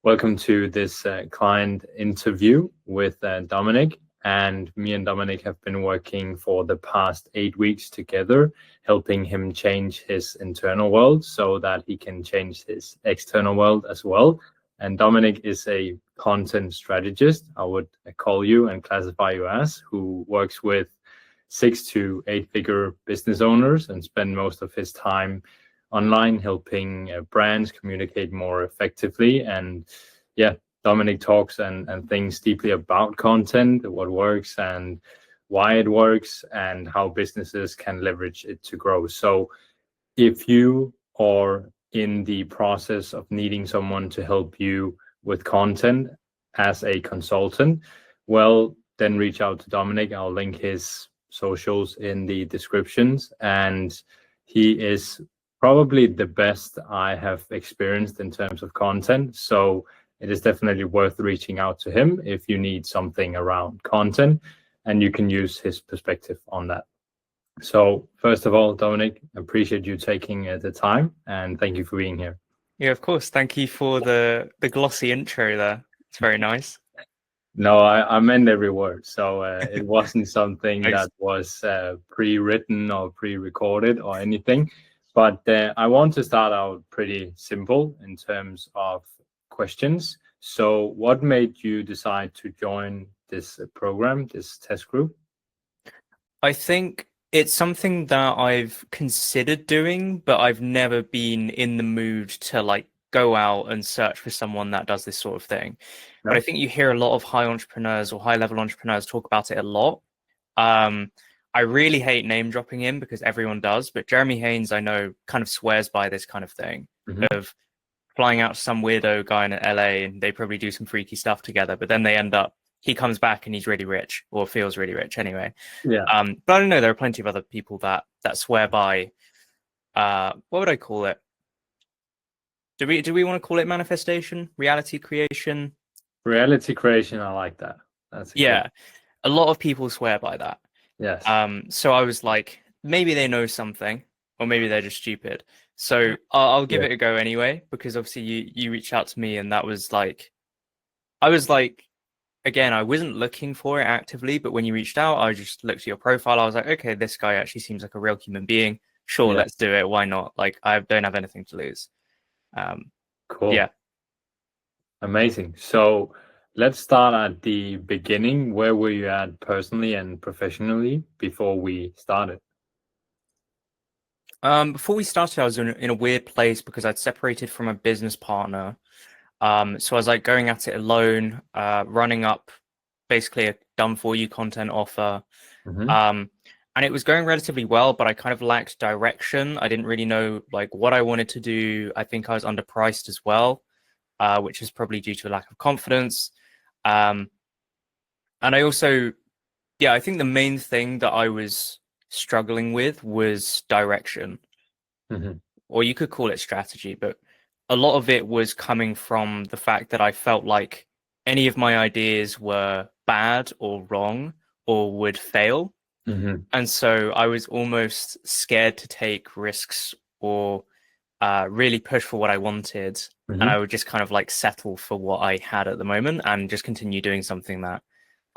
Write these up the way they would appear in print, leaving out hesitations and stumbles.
Welcome to this client interview with Dominic. And me and Dominic have been working for the past 8 weeks together, helping him change his internal world so that he can change his external world as well. And Dominic is a content strategist, I would call you and classify you as, who works with 6 to 8 figure business owners and spend most of his time online helping brands communicate more effectively. And yeah, Dominic talks and thinks deeply about content, what works and why it works, and how businesses can leverage it to grow. So if you are in the process of needing someone to help you with content as a consultant, well, then reach out to Dominic. I'll link his socials in the descriptions. And he is probably the best I have experienced in terms of content. So it is definitely worth reaching out to him if you need something around content, and you can use his perspective on that. So first of all, Dominic, appreciate you taking the time, and thank you for being here. Yeah, of course. Thank you for the glossy intro there. It's very nice. No, I meant every word. So it wasn't something that was pre-written or pre-recorded or anything. But I want to start out pretty simple in terms of questions. So what made you decide to join this program, this test group? I think it's something that I've considered doing, but I've never been in the mood to like go out and search for someone that does this sort of thing. No. But I think you hear a lot of high entrepreneurs or high level entrepreneurs talk about it a lot. I really hate name dropping him because everyone does, but Jeremy Haynes, I know, kind of swears by this kind of thing of flying out to some weirdo guy in LA and they probably do some freaky stuff together, but then he comes back and he's really rich, or feels really rich anyway. Yeah. But I don't know, there are plenty of other people that swear by, what would I call it? Do we want to call it manifestation, reality creation? Reality creation, I like that. That's a lot of people swear by that. Yes. So I was like, maybe they know something, or maybe they're just stupid. So I'll give it a go anyway, because obviously you reached out to me, and that was like, I was like, again, I wasn't looking for it actively, but when you reached out, I just looked at your profile. I was like, okay, this guy actually seems like a real human being. Sure, let's do it. Why not? Like, I don't have anything to lose. Cool. Yeah. Amazing. So let's start at the beginning. Where were you at personally and professionally before we started? Before we started, I was in a weird place because I'd separated from a business partner. So I was like going at it alone, running up basically a done for you content offer. And it was going relatively well, but I kind of lacked direction. I didn't really know like what I wanted to do. I think I was underpriced as well, which is probably due to a lack of confidence. And I also, I think the main thing that I was struggling with was direction, or you could call it strategy, but a lot of it was coming from the fact that I felt like any of my ideas were bad or wrong or would fail. And so I was almost scared to take risks or really push for what I wanted. And I would just kind of like settle for what I had at the moment and just continue doing something that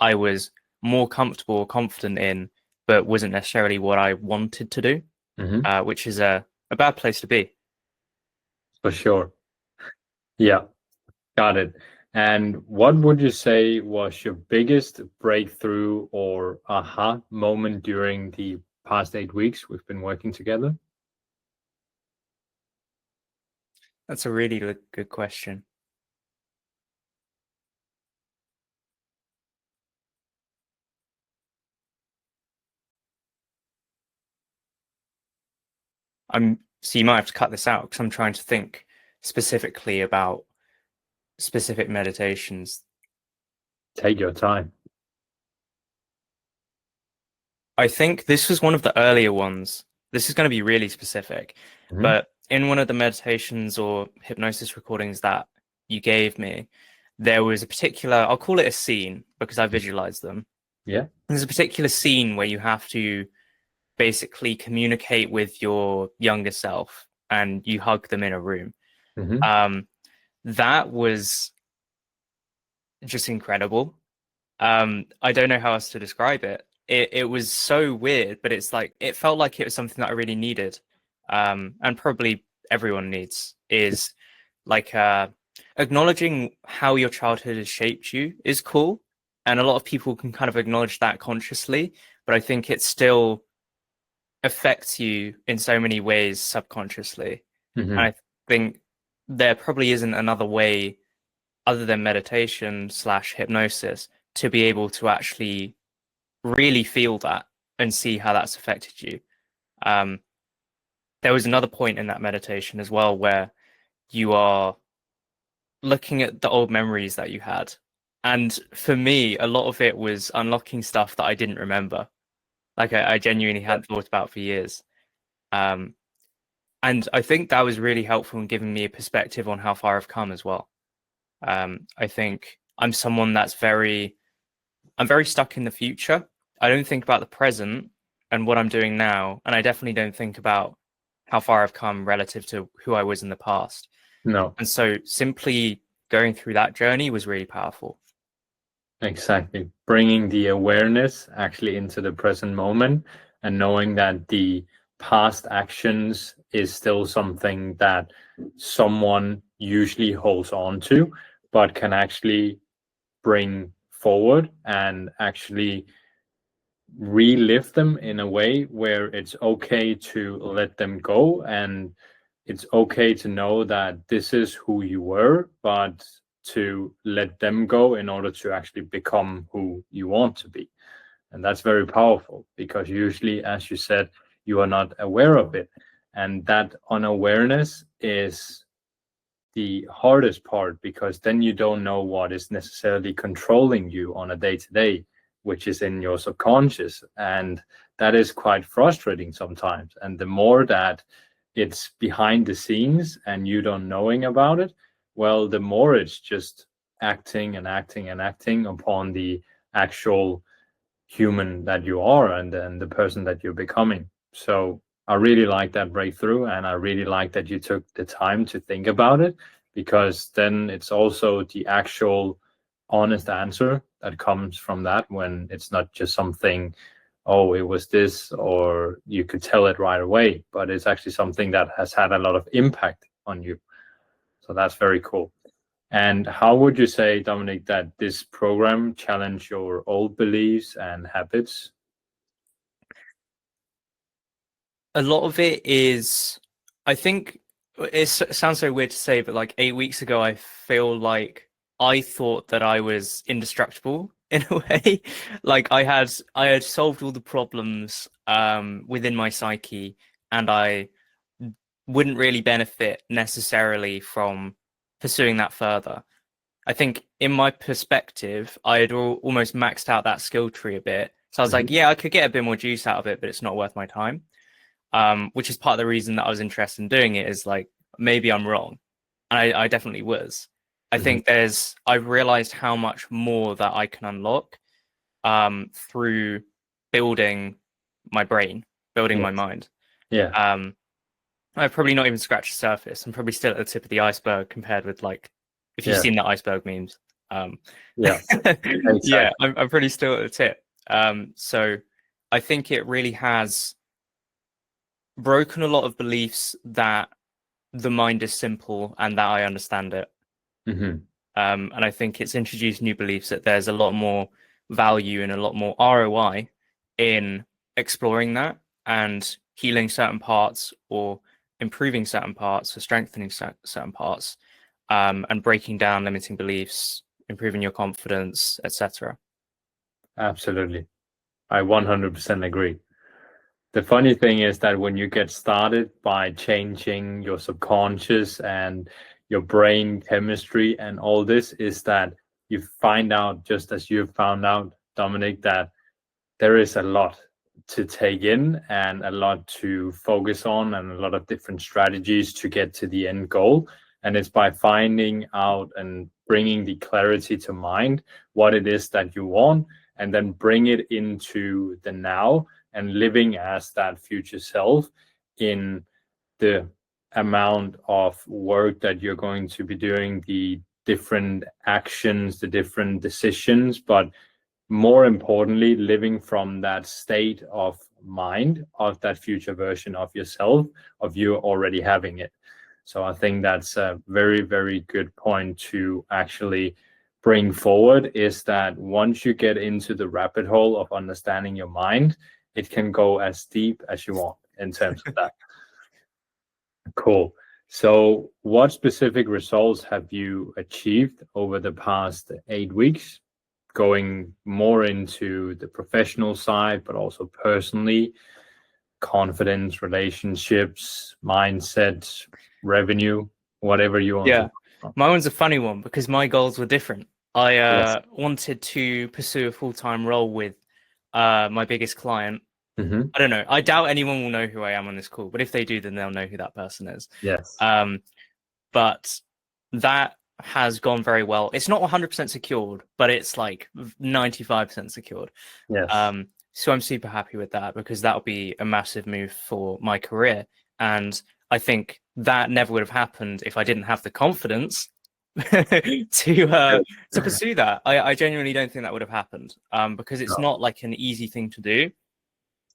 I was more comfortable or confident in, but wasn't necessarily what I wanted to do, which is a bad place to be. For sure. Yeah, got it. And what would you say was your biggest breakthrough or aha moment during the past 8 weeks we've been working together? That's a really good question. So you might have to cut this out because I'm trying to think specifically about specific meditations. Take your time. I think this was one of the earlier ones. This is going to be really specific, but in one of the meditations or hypnosis recordings that you gave me, there was a particular, I'll call it a scene because I visualized them. Yeah. There's a particular scene where you have to basically communicate with your younger self and you hug them in a room. That was just incredible. I don't know how else to describe it. It was so weird, but it's like it felt like it was something that I really needed. And probably everyone needs is like acknowledging how your childhood has shaped you is cool. And a lot of people can kind of acknowledge that consciously, but I think it still affects you in so many ways subconsciously. And Hmm. I think there probably isn't another way other than meditation slash hypnosis to be able to actually really feel that and see how that's affected you. Um, there was another point in that meditation as well where you are looking at the old memories that you had. And for me, a lot of it was unlocking stuff that I didn't remember. Like I genuinely hadn't thought about for years. Um, and I think that was really helpful in giving me a perspective on how far I've come as well. I think I'm someone I'm very stuck in the future. I don't think about the present and what I'm doing now, and I definitely don't think about how far I've come relative to who I was in the past. No, And so simply going through that journey was really powerful. exactly. Bringing the awareness actually into the present moment and knowing that the past actions is still something that someone usually holds on to, but can actually bring forward and actually relive them in a way where it's okay to let them go, and it's okay to know that this is who you were, but to let them go in order to actually become who you want to be. And that's very powerful because usually, as you said, you are not aware of it. And that unawareness is the hardest part because then you don't know what is necessarily controlling you on a day to day, which is in your subconscious. And that is quite frustrating sometimes. And the more that it's behind the scenes and you don't knowing about it, well, the more it's just acting and acting and acting upon the actual human that you are and the person that you're becoming. So I really like that breakthrough, and I really like that you took the time to think about it, because then it's also the actual honest answer that comes from that, when it's not just something, oh, it was this, or you could tell it right away, but it's actually something that has had a lot of impact on you. So that's very cool. And how would you say, Dominic, that this program challenged your old beliefs and habits? A lot of it is, I think it sounds so weird to say, but like 8 weeks ago, I feel like I thought that I was indestructible in a way. Like I had solved all the problems within my psyche, and I wouldn't really benefit necessarily from pursuing that further. I think in my perspective, I had almost maxed out that skill tree a bit. So I was like, Mhm. yeah, I could get a bit more juice out of it, but it's not worth my time. Which is part of the reason that I was interested in doing it, is like maybe I'm wrong. And I definitely was. I Mhm. think I've realized how much more that I can unlock through building my brain, building my Yes. mind. Yeah. Um, I've probably not even scratched the surface. I'm probably still at the tip of the iceberg compared with like if you've Yeah. seen the iceberg memes. Um, Yeah. yeah, Exactly. I'm pretty still at the tip. So I think it really has broken a lot of beliefs that the mind is simple and that I understand it. Hmm. And I think it's introduced new beliefs that there's a lot more value and a lot more ROI in exploring that and healing certain parts or improving certain parts or strengthening certain parts, and breaking down limiting beliefs, improving your confidence, etc. Absolutely. I 100% agree. The funny thing is that when you get started by changing your subconscious and your brain chemistry and all this, is that you find out, just as you found out, Dominic, that there is a lot to take in and a lot to focus on and a lot of different strategies to get to the end goal. And it's by finding out and bringing the clarity to mind what it is that you want, and then bring it into the now and living as that future self in the amount of work that you're going to be doing, the different actions, the different decisions, but more importantly, living from that state of mind of that future version of yourself, of you already having it. So I think that's a very, very good point to actually bring forward, is that once you get into the rabbit hole of understanding your mind, it can go as deep as you want in terms of that. Cool. So what specific results have you achieved over the past 8 weeks, going more into the professional side, but also personally, confidence, relationships, mindset, revenue, whatever you want Yeah, to talk about? my one's a funny one because my goals were different. I Yes. wanted to pursue a full-time role with my biggest client. Mm-hmm. I don't know. I doubt anyone will know who I am on this call, but if they do, then they'll know who that person is. Yes. But that has gone very well. It's not 100% secured, but it's like 95% secured. Yes. So I'm super happy with that because that'll be a massive move for my career. And I think that never would have happened if I didn't have the confidence to pursue that. I genuinely don't think that would have happened because it's No. not like an easy thing to do.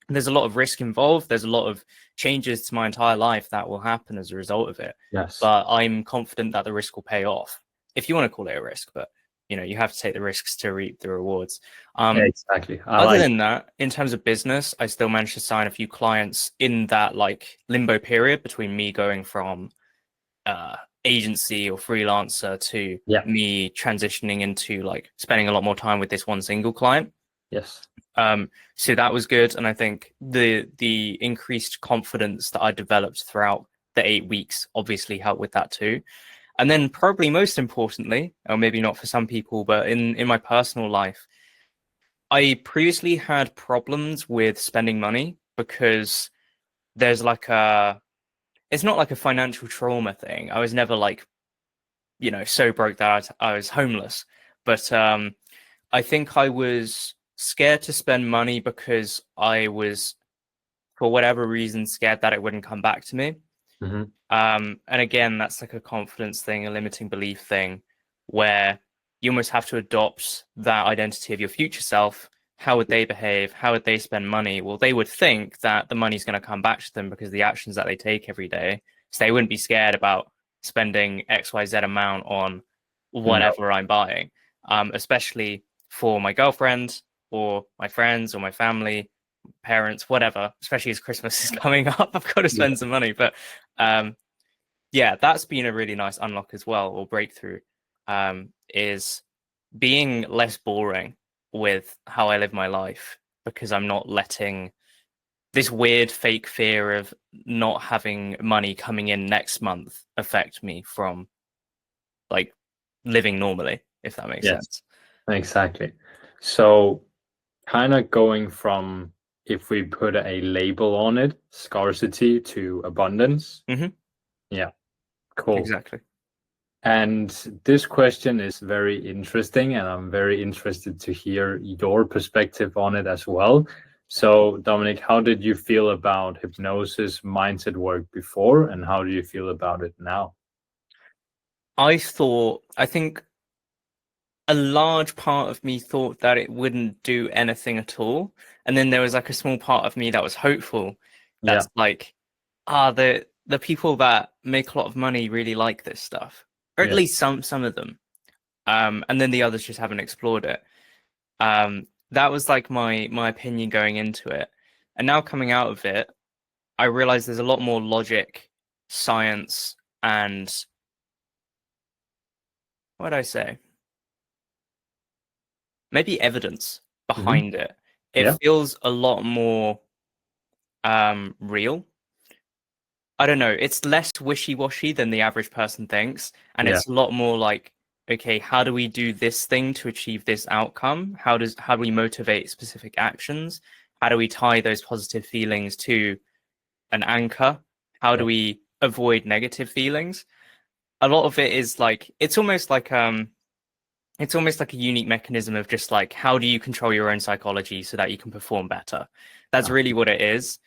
There's a lot of risk involved. There's a lot of changes to my entire life that will happen as a result of it. Yes. But I'm confident that the risk will pay off, if you want to call it a risk. But you have to take the risks to reap the rewards. Exactly. Other than that, in terms of business, I still managed to sign a few clients in that like limbo period between me going from agency or freelancer to me transitioning into like spending a lot more time with this one single client. Yes. So that was good, and I think the increased confidence that I developed throughout the 8 weeks obviously helped with that too. And then probably most importantly, or maybe not for some people, but in my personal life, I previously had problems with spending money because there's like it's not like a financial trauma thing. I was never like, so broke that I was homeless, but I think I was scared to spend money because I was, for whatever reason, scared that it wouldn't come back to me. Mm-hmm. And again, that's like a confidence thing, a limiting belief thing, where you almost have to adopt that identity of your future self. How would they behave? How would they spend money? Well, they would think that the money's going to come back to them because of the actions that they take every day. So they wouldn't be scared about spending XYZ amount on whatever I'm buying, especially for my girlfriend or my friends or my family, parents, whatever, especially as Christmas is coming up, I've got to spend some money. But yeah, that's been a really nice unlock as well, or breakthrough, is being less boring with how I live my life, because I'm not letting this weird fake fear of not having money coming in next month affect me from like living normally, if that makes sense. Exactly. So kind of going from, if we put a label on it, scarcity to abundance. Mm-hmm. Yeah, cool. Exactly. And this question is very interesting, and I'm very interested to hear your perspective on it as well. So, Dominic, how did you feel about hypnosis mindset work before, and how do you feel about it now? I think a large part of me thought that it wouldn't do anything at all. And then there was like a small part of me that was hopeful. That's like, the people that make a lot of money really like this stuff. Or at least some of them. And then the others just haven't explored it. That was like my opinion going into it. And now coming out of it, I realize there's a lot more logic, science, and what did I say? Maybe evidence behind it. It feels a lot more real. I don't know. It's less wishy-washy than the average person thinks, and it's a lot more like, okay, how do we do this thing to achieve this outcome? How do we motivate specific actions? How do we tie those positive feelings to an anchor? How do we avoid negative feelings? A lot of it is like, it's almost like a unique mechanism of just like, how do you control your own psychology so that you can perform better? That's really what it is.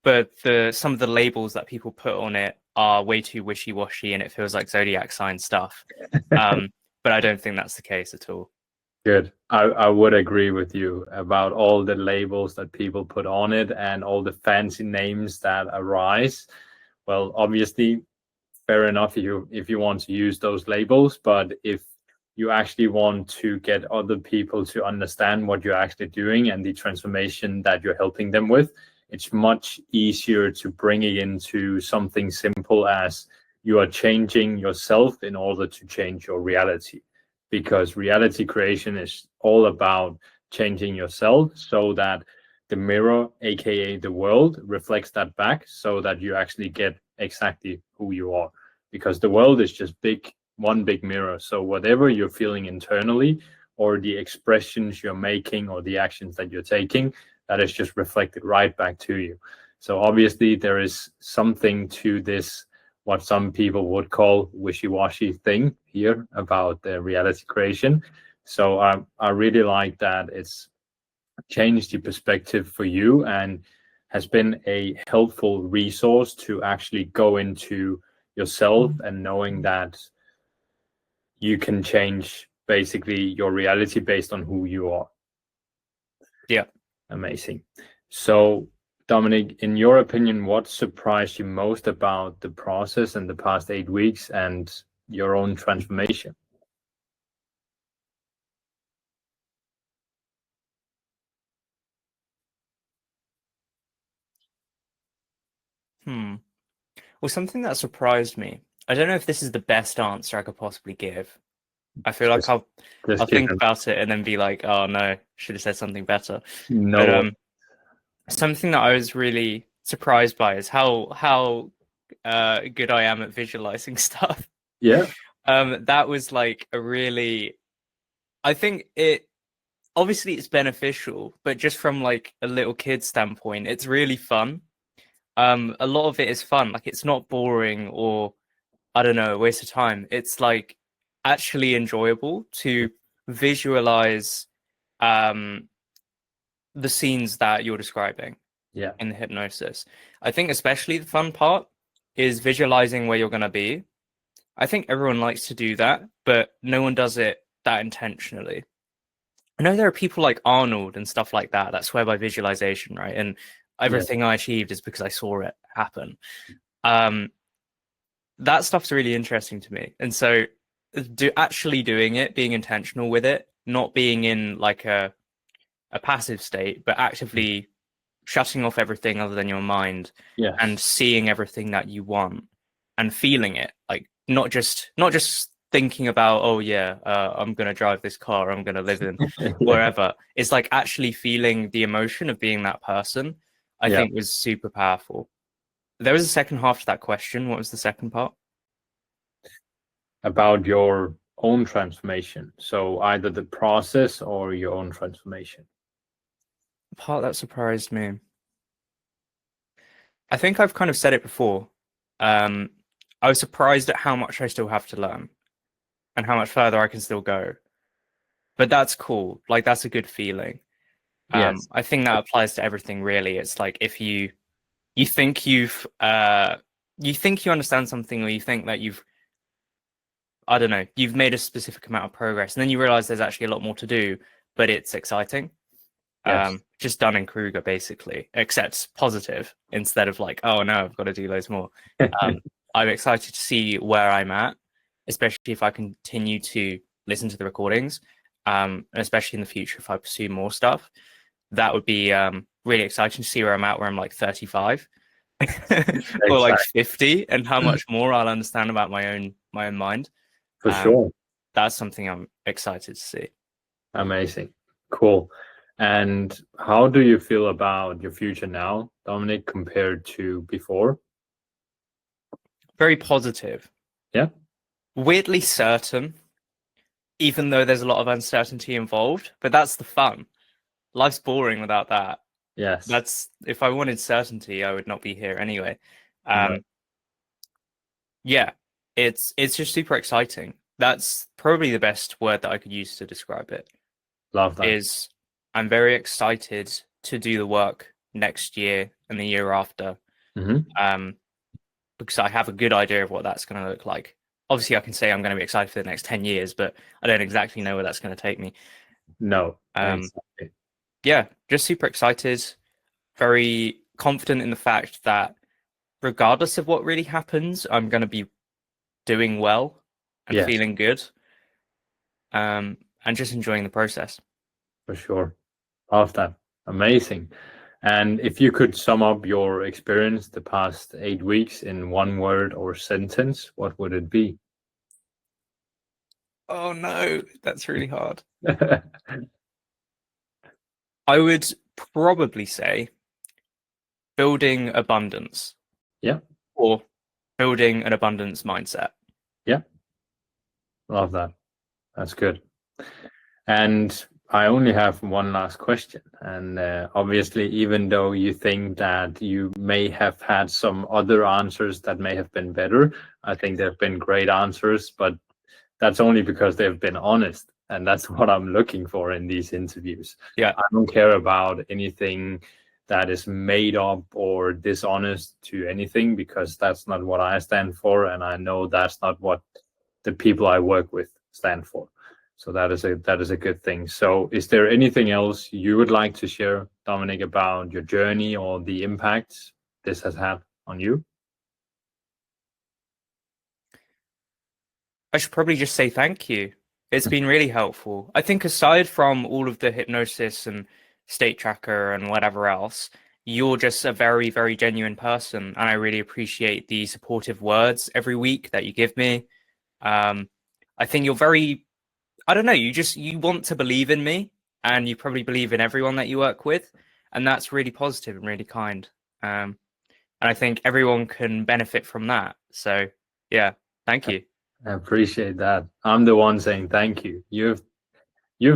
But some of the labels that people put on it are way too wishy-washy, and it feels like zodiac sign stuff. but I don't think that's the case at all. Good. I would agree with you about all the labels that people put on it and all the fancy names that arise. Well, obviously, fair enough if you want to use those labels, but if you actually want to get other people to understand what you're actually doing and the transformation that you're helping them with, it's much easier to bring it into something simple as you are changing yourself in order to change your reality. Because reality creation is all about changing yourself so that the mirror, aka the world, reflects that back so that you actually get exactly who you are. Because the world is just one big mirror. So whatever you're feeling internally, or the expressions you're making, or the actions that you're taking, that is just reflected right back to you. So obviously there is something to this, what some people would call wishy-washy thing here about the reality creation. So I really like that it's changed the perspective for you and has been a helpful resource to actually go into yourself and knowing that you can change basically your reality based on who you are. Yeah. Amazing. So Dominic, in your opinion, what surprised you most about the process in the past 8 weeks and your own transformation? Well, something that surprised me. I don't know if this is the best answer I could possibly give. I feel like Just, I'll just give think them about it and then be like, oh no, should have said something better. But no. something that I was really surprised by is how good I am at visualizing stuff. Yeah. That was like a really, I think it obviously it's beneficial, but just from like a little kid standpoint, it's really fun. A lot of it is fun. Like it's not boring or I don't know, a waste of time. It's like actually enjoyable to visualize um the scenes that you're describing Yeah. in the hypnosis. I think especially the fun part is visualizing where you're going to be. I think everyone likes to do that, but no one does it that intentionally. I know there are people like Arnold and stuff like that swear by visualization, right? And everything I achieved is because I saw it happen. That stuff's really interesting to me. And so actually doing it, being intentional with it, not being in like a passive state, but actively shutting off everything other than your mind Yes. and seeing everything that you want and feeling it, like not just thinking about, oh yeah, I'm gonna drive this car, I'm gonna live in Yeah. wherever. It's like actually feeling the emotion of being that person. I Yeah. think was super powerful. There was a second half to that question. What was the second part? About your own transformation. So either the process or your own transformation. The part that surprised me. I think I've kind of said it before. Um, I was surprised at how much I still have to learn and how much further I can still go. But that's cool. Like that's a good feeling. Yes. I think that applies to everything really. It's like if you think you think you understand something or you think that you've I don't know, you've made a specific amount of progress and then you realize there's actually a lot more to do, but it's exciting. Yes. Just Dunning-Kruger basically, except positive instead of like, oh no, I've got to do loads more. I'm excited to see where I'm at, especially if I continue to listen to the recordings, and especially in the future if I pursue more stuff. That would be really exciting to see where I'm at, where I'm like 35 or like Exactly. 50, and how much more I'll understand about my own mind. For sure. That's something I'm excited to see. Amazing. Cool. And how do you feel about your future now, Dominic, compared to before? Very positive. Yeah. Weirdly certain, even though there's a lot of uncertainty involved, but that's the fun. Life's boring without that. Yes. That's if I wanted certainty, I would not be here anyway. No. Yeah, it's just super exciting. That's probably the best word that I could use to describe it. Love that. Is I'm very excited to do the work next year and the year after. Mm-hmm. Because I have a good idea of what that's going to look like. obviously I can say I'm going to be excited for the next 10 years, but I don't exactly know where that's going to take me. No, Um, exactly. yeah, just super excited, very confident in the fact that regardless of what really happens, I'm going to be doing well and Yes, feeling good, and just enjoying the process. for sure. Love that. Amazing. And if you could sum up your experience the past 8 weeks in one word or sentence, what would it be? Oh no, that's really hard. I would probably say building abundance Yeah, or building an abundance mindset. yeah, love that. That's good. And I only have one last question. And obviously, even though you think that you may have had some other answers that may have been better, I think they've been great answers, but that's only because they've been honest. And that's what I'm looking for in these interviews. Yeah. I don't care about anything that is made up or dishonest to anything, because that's not what I stand for. And I know that's not what the people I work with stand for. So that is a good thing. So is there anything else you would like to share, Dominic, about your journey or the impact this has had on you? I should probably just say thank you. It's been really helpful. I think aside from all of the hypnosis and state tracker and whatever else, you're just a very, very genuine person. And I really appreciate the supportive words every week that you give me. I think you're very, I don't know, you want to believe in me, and you probably believe in everyone that you work with. And that's really positive and really kind. And I think everyone can benefit from that. So yeah, thank you. I appreciate that. I'm the one saying thank you. You've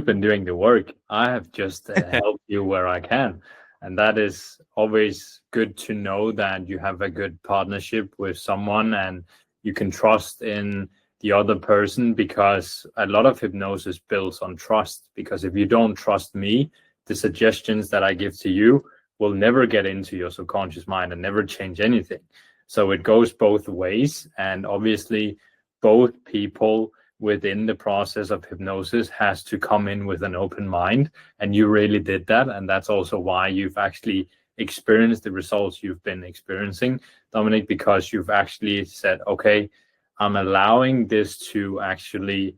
been doing the work. I have just helped you where I can. And that is always good to know, that you have a good partnership with someone and you can trust in the other person, because a lot of hypnosis builds on trust. Because if you don't trust me, the suggestions that I give to you will never get into your subconscious mind and never change anything. So it goes both ways. And obviously, both people within the process of hypnosis has to come in with an open mind, and you really did that. And that's also why you've actually experienced the results you've been experiencing, Dominic, because you've actually said, okay, I'm allowing this to actually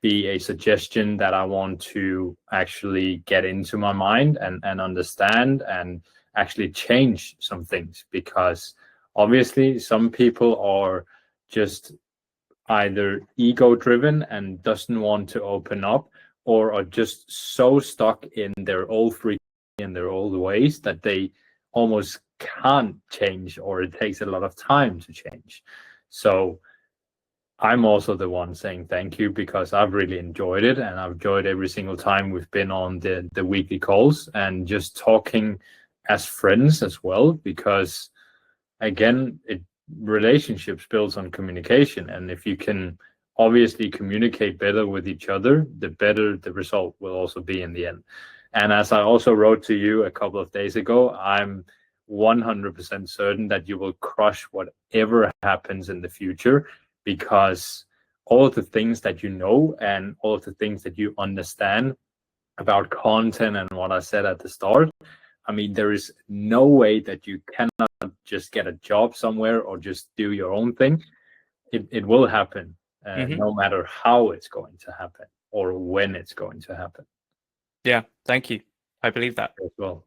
be a suggestion that I want to actually get into my mind and understand and actually change some things. Because obviously some people are just either ego driven and doesn't want to open up, or are just so stuck in their old freaking in their old ways that they almost can't change, or it takes a lot of time to change. So I'm also the one saying thank you, because I've really enjoyed it, and I've enjoyed every single time we've been on the weekly calls and just talking as friends as well. Because again, relationships builds on communication, and if you can obviously communicate better with each other, the better the result will also be in the end. And as I also wrote to you a couple of days ago, I'm 100% certain that you will crush whatever happens in the future, because all of the things that you know and all of the things that you understand about content and what I said at the start, I mean, there is no way that you cannot just get a job somewhere or just do your own thing. It will happen, no matter how it's going to happen or when it's going to happen. Yeah, thank you. I believe that as well.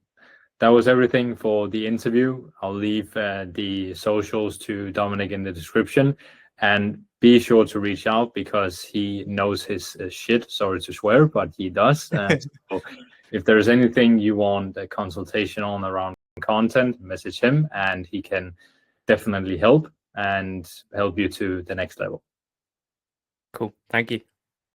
That was everything for the interview. I'll leave the socials to Dominic in the description, and be sure to reach out, because he knows his shit. Sorry to swear, but he does. So if there's anything you want a consultation on around content, message him, and he can definitely help you to the next level. Cool. Thank you.